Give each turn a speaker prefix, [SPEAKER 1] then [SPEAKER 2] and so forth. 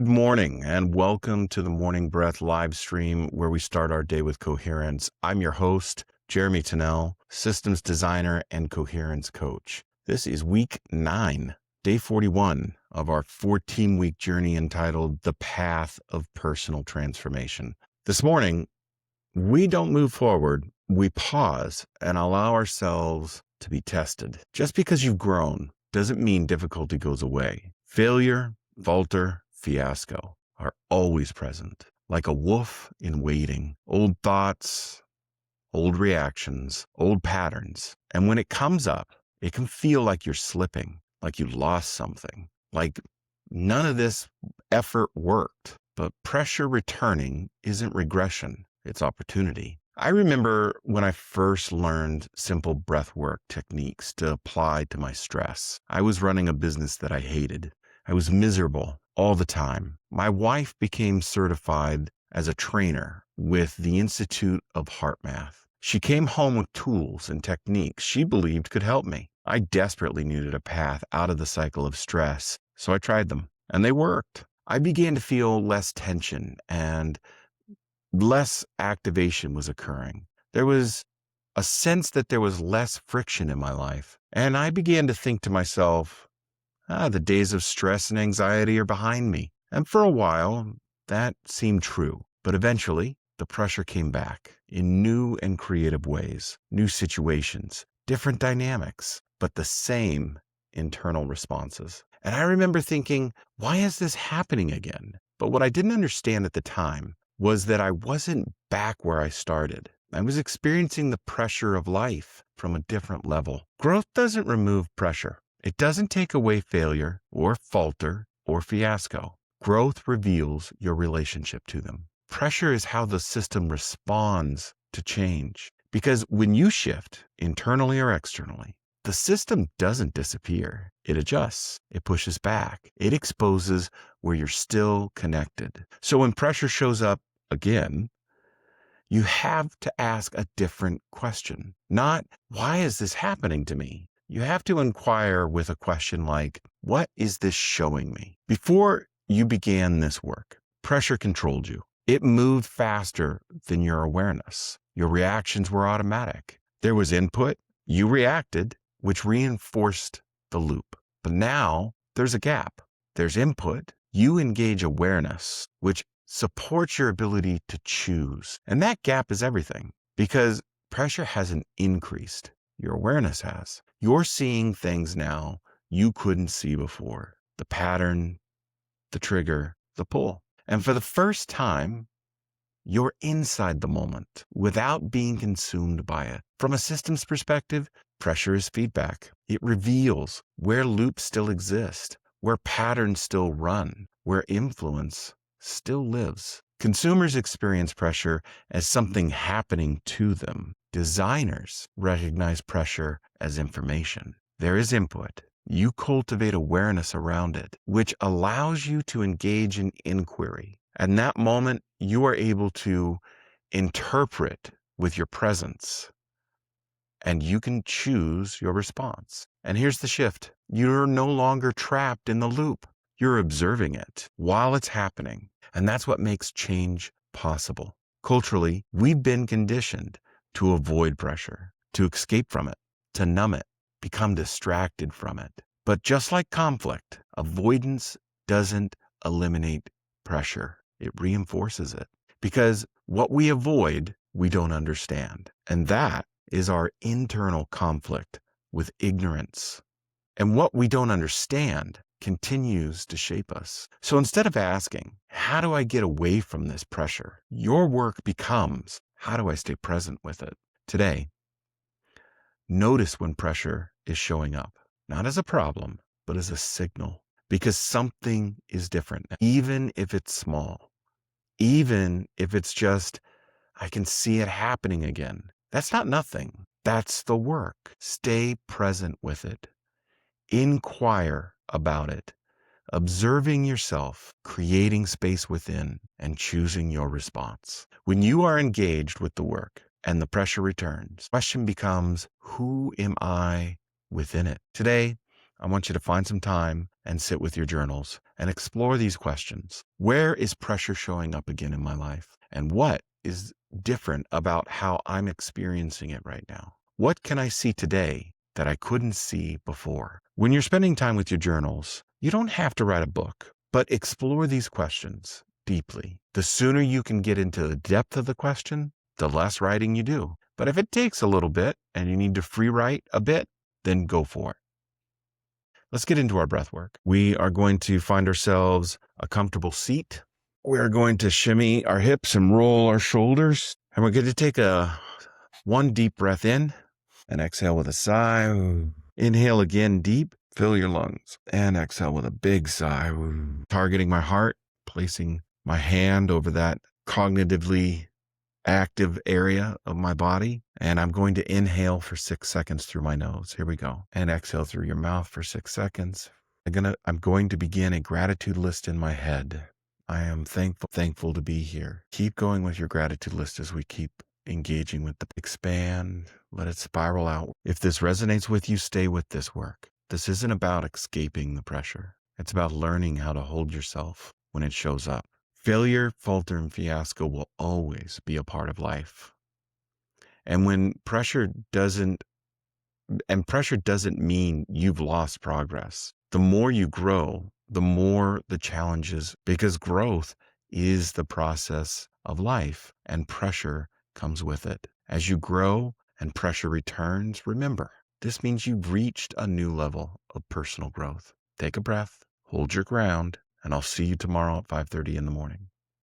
[SPEAKER 1] Good morning and welcome to the Morning Breath Livestream, where we start our day with coherence. I'm your host, Jeremy Tennell, systems designer and coherence coach. This is week 9, day 41 of our 14-week journey entitled The Path of Personal Transformation. This morning, we don't move forward, we pause and allow ourselves to be tested. Just because you've grown doesn't mean difficulty goes away. Failure, falter, fiasco are always present, like a wolf in waiting. Old thoughts, old reactions, old patterns. And when it comes up, it can feel like you're slipping, like you lost something, like none of this effort worked. But pressure returning isn't regression, it's opportunity. I remember when I first learned simple breath work techniques to apply to my stress. I was running a business that I hated. I was miserable all the time. My wife became certified as a trainer with the Institute of Heart Math. She came home with tools and techniques she believed could help me. I desperately needed a path out of the cycle of stress, so I tried them, and they worked. I began to feel less tension and less activation was occurring. There was a sense that there was less friction in my life, and I began to think to myself, the days of stress and anxiety are behind me. And for a while, that seemed true. But eventually, the pressure came back in new and creative ways, new situations, different dynamics, but the same internal responses. And I remember thinking, why is this happening again? But what I didn't understand at the time was that I wasn't back where I started. I was experiencing the pressure of life from a different level. Growth doesn't remove pressure. It doesn't take away failure or falter or fiasco. Growth reveals your relationship to them. Pressure is how the system responds to change. Because when you shift, internally or externally, the system doesn't disappear. It adjusts. It pushes back. It exposes where you're still connected. So when pressure shows up again, you have to ask a different question. Not, why is this happening to me? You have to inquire with a question like, what is this showing me? Before you began this work, pressure controlled you. It moved faster than your awareness. Your reactions were automatic. There was input, you reacted, which reinforced the loop. But now there's a gap. There's input, you engage awareness, which supports your ability to choose. And that gap is everything, because pressure hasn't increased. Your awareness has. You're seeing things now you couldn't see before. The pattern, the trigger, the pull. And for the first time, you're inside the moment without being consumed by it. From a systems perspective, pressure is feedback. It reveals where loops still exist, where patterns still run, where influence still lives. Consumers experience pressure as something happening to them. Designers recognize pressure as information. There is input. You cultivate awareness around it, which allows you to engage in inquiry. And that moment, you are able to interpret with your presence, and you can choose your response. And here's the shift. You're no longer trapped in the loop. You're observing it while it's happening. And that's what makes change possible. Culturally, we've been conditioned to avoid pressure, to escape from it, to numb it, become distracted from it. But just like conflict, avoidance doesn't eliminate pressure. It reinforces it. Because what we avoid, we don't understand. And that is our internal conflict with ignorance. And what we don't understand continues to shape us. So instead of asking, how do I get away from this pressure? Your work becomes, how do I stay present with it? Today, notice when pressure is showing up, not as a problem, but as a signal, because something is different, even if it's small, even if it's just, I can see it happening again. That's not nothing. That's the work. Stay present with it. Inquire about it, observing yourself, creating space within, and choosing your response. When you are engaged with the work and the pressure returns, the question becomes, who am I within it? Today, I want you to find some time and sit with your journals and explore these questions. Where is pressure showing up again in my life? And what is different about how I'm experiencing it right now? What can I see today that I couldn't see before? When you're spending time with your journals, you don't have to write a book, but explore these questions deeply. The sooner you can get into the depth of the question, the less writing you do. But if it takes a little bit and you need to free write a bit, then go for it. Let's get into our breath work. We are going to find ourselves a comfortable seat. We're going to shimmy our hips and roll our shoulders. And we're going to take one deep breath in and exhale with a sigh. Inhale again deep, fill your lungs, and exhale with a big sigh. Targeting my heart, placing my hand over that cognitively active area of my body. And I'm going to inhale for 6 seconds through my nose. Here we go. And exhale through your mouth for 6 seconds. I'm going to begin a gratitude list in my head. I am thankful to be here. Keep going with your gratitude list as we keep engaging with the expand, let it spiral out. If this resonates with you, stay with this work. This isn't about escaping the pressure. It's about learning how to hold yourself when it shows up. Failure, falter, and fiasco will always be a part of life. And when pressure doesn't mean you've lost progress. The more you grow, the more the challenges, because growth is the process of life and pressure comes with it. As you grow and pressure returns, remember, this means you've reached a new level of personal growth. Take a breath, hold your ground, and I'll see you tomorrow at 5:30 in the morning.